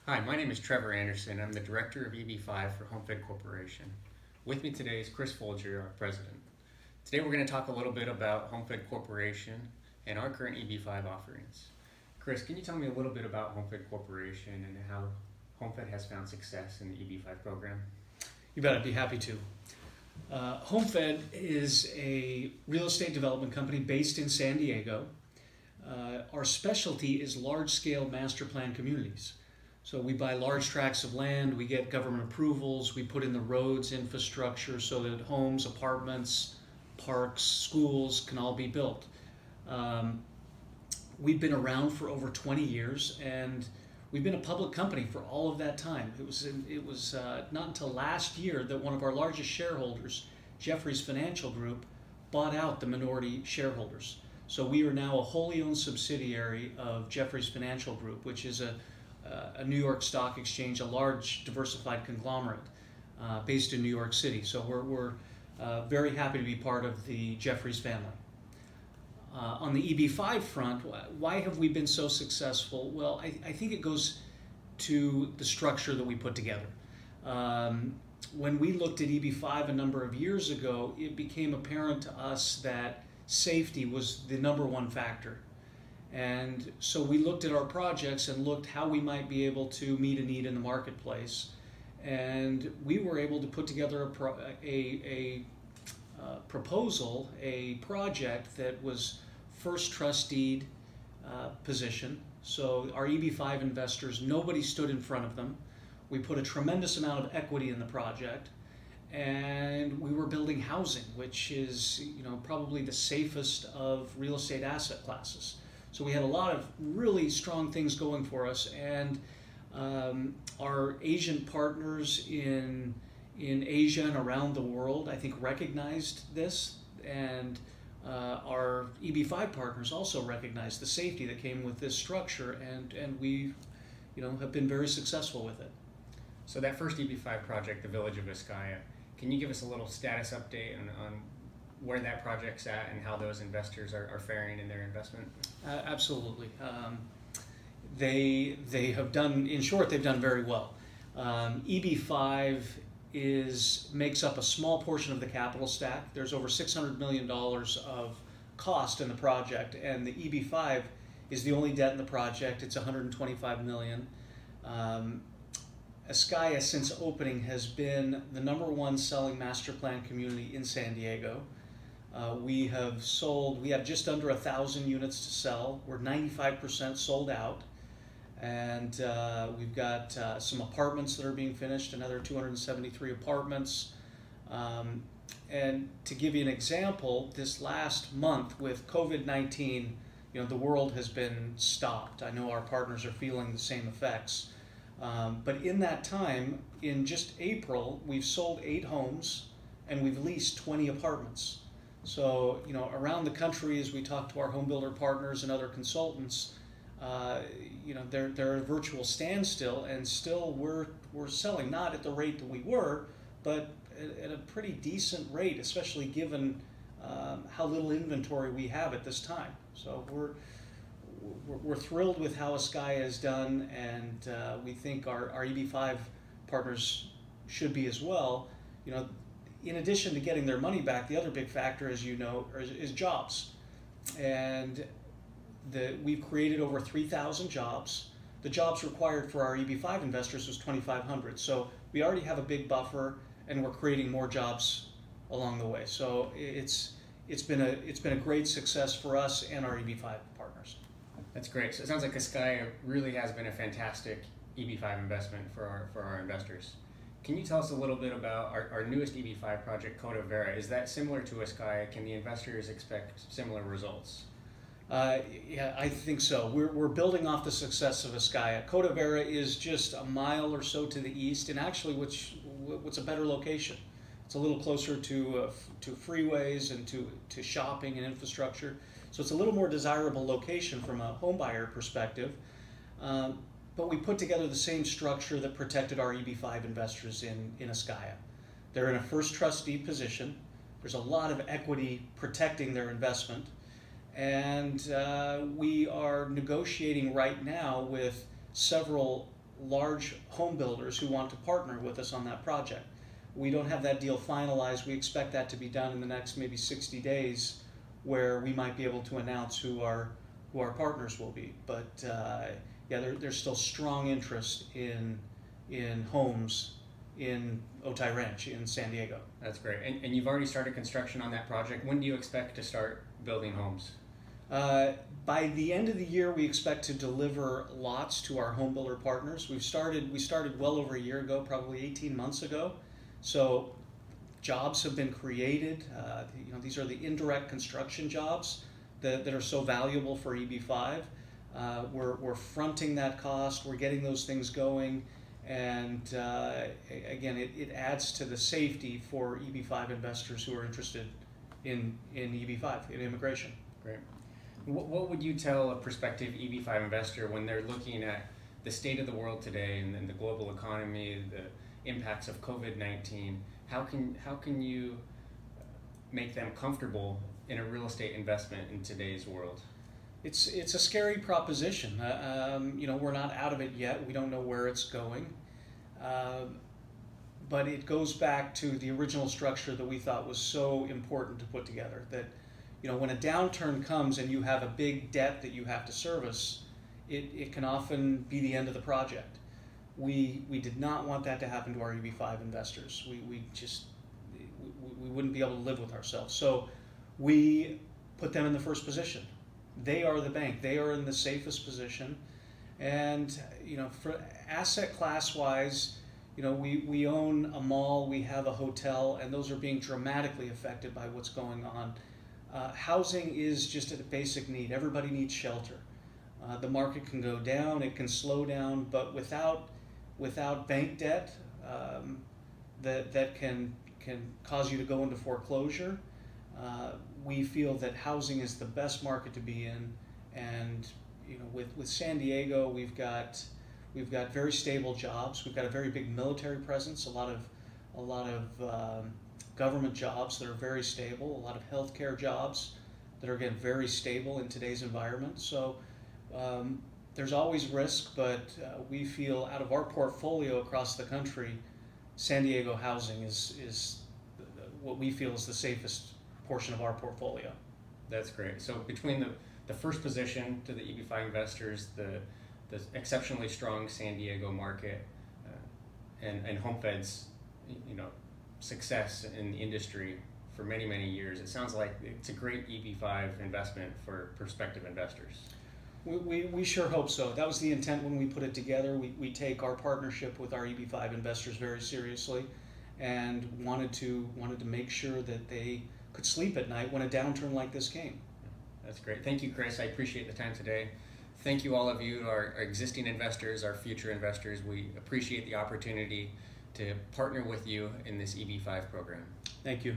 Hi, my name is Trevor Anderson. I'm the Director of EB-5 for Homefed Corporation. With me today is Chris Foulger, our President. Today we're going to talk a little bit about Homefed Corporation and our current EB-5 offerings. Chris, can you tell me a little bit about Homefed Corporation and how Homefed has found success in the EB-5 program? You bet, I'd be happy to. Homefed is a real estate development company based in San Diego. Our specialty is large-scale master plan communities. So we buy large tracts of land, we get government approvals, we put in the roads, infrastructure so that homes, apartments, parks, schools can all be built. We've been around for over 20 years and we've been a public company for all of that time. It was not until last year that one of our largest shareholders, Jefferies Financial Group, bought out the minority shareholders. So we are now a wholly owned subsidiary of Jefferies Financial Group, which is a New York Stock Exchange, a large diversified conglomerate based in New York City. So we're very happy to be part of the Jefferies family. On the EB-5 front, why have we been so successful? Well, I think it goes to the structure that we put together. When we looked at EB-5 a number of years ago, it became apparent to us that safety was the #1 factor. And so we looked at our projects and looked how we might be able to meet a need in the marketplace. And we were able to put together a proposal, a project that was first trust-deed position. So our EB-5 investors, nobody stood in front of them. We put a tremendous amount of equity in the project. And we were building housing, which is probably the safest of real estate asset classes. So we had a lot of really strong things going for us, and our Asian partners in Asia and around the world, I think, recognized this, and our EB-5 partners also recognized the safety that came with this structure, and we have been very successful with it. So that first EB-5 project, the Village of Vizcaya, can you give us a little status update on where that project's at and how those investors are faring in their investment? Absolutely. They have done, in short, they've done very well. EB-5 makes up a small portion of the capital stack. There's over $600 million of cost in the project, and the EB-5 is the only debt in the project. It's $125 million. Vizcaya, since opening, has been the #1 selling master plan community in San Diego. We have just under 1,000 units to sell. We're 95% sold out. And we've got some apartments that are being finished, another 273 apartments. And to give you an example, this last month with COVID-19, the world has been stopped. I know our partners are feeling the same effects. But in that time, in just April, we've sold 8 homes and we've leased 20 apartments. So, around the country, as we talk to our home builder partners and other consultants, they're at a virtual standstill, and still we're selling, not at the rate that we were, but at a pretty decent rate, especially given how little inventory we have at this time. So we're thrilled with how Vizcaya is done, and we think our EB-5 partners should be as well. In addition to getting their money back, the other big factor, as you know, is jobs. And we've created over 3,000 jobs. The jobs required for our EB-5 investors was 2,500. So we already have a big buffer, and we're creating more jobs along the way. So it's been a great success for us and our EB-5 partners. That's great. So it sounds like Vizcaya really has been a fantastic EB-5 investment for our investors. Can you tell us a little bit about our newest EB-5 project, Coda Vera? Is that similar to Vizcaya? Can the investors expect similar results? Yeah, I think so. We're building off the success of Vizcaya. Coda Vera is just a mile or so to the east, and actually what's a better location. It's a little closer to freeways and to shopping and infrastructure. So it's a little more desirable location from a home buyer perspective. But we put together the same structure that protected our EB-5 investors in Vizcaya. They're in a first trustee position. There's a lot of equity protecting their investment. And we are negotiating right now with several large home builders who want to partner with us on that project. We don't have that deal finalized. We expect that to be done in the next maybe 60 days, where we might be able to announce who our partners will be. But yeah, there's still strong interest in homes in Otay Ranch in San Diego. That's great. And you've already started construction on that project. When do you expect to start building homes? By the end of the year, we expect to deliver lots to our home builder partners. We started well over a year ago, probably 18 months ago. So jobs have been created. These are the indirect construction jobs that are so valuable for EB-5. We're fronting that cost. We're getting those things going. And again, it adds to the safety for EB-5 investors who are interested in EB-5, in immigration. Great. What would you tell a prospective EB-5 investor when they're looking at the state of the world today and the global economy, the impacts of COVID-19? How can you make them comfortable in a real estate investment in today's world? It's a scary proposition. We're not out of it yet. We don't know where it's going. But it goes back to the original structure that we thought was so important to put together, that when a downturn comes and you have a big debt that you have to service, it can often be the end of the project. We did not want that to happen to our EB-5 investors. We wouldn't be able to live with ourselves. So we put them in the first position. They are the bank. They are in the safest position. And for asset class wise, we own a mall, we have a hotel, and those are being dramatically affected by what's going on. Housing is just a basic need. Everybody needs shelter. The market can go down, it can slow down, but without bank debt that can cause you to go into foreclosure, we feel that housing is the best market to be in. And with San Diego, we've got very stable jobs. We've got a very big military presence, a lot of government jobs that are very stable, a lot of healthcare jobs that are, again, very stable in today's environment. So there's always risk, but we feel out of our portfolio across the country, San Diego housing is what we feel is the safest portion of our portfolio. That's great. So between the first position to the EB-5 investors, the exceptionally strong San Diego market, and Homefed's success in the industry for many, many years, it sounds like it's a great EB-5 investment for prospective investors. We sure hope so. That was the intent when we put it together. We take our partnership with our EB-5 investors very seriously, and wanted to make sure that they could sleep at night when a downturn like this came. That's great. Thank you, Chris. I appreciate the time today. Thank you, all of you, our existing investors, our future investors. We appreciate the opportunity to partner with you in this EB-5 program. Thank you.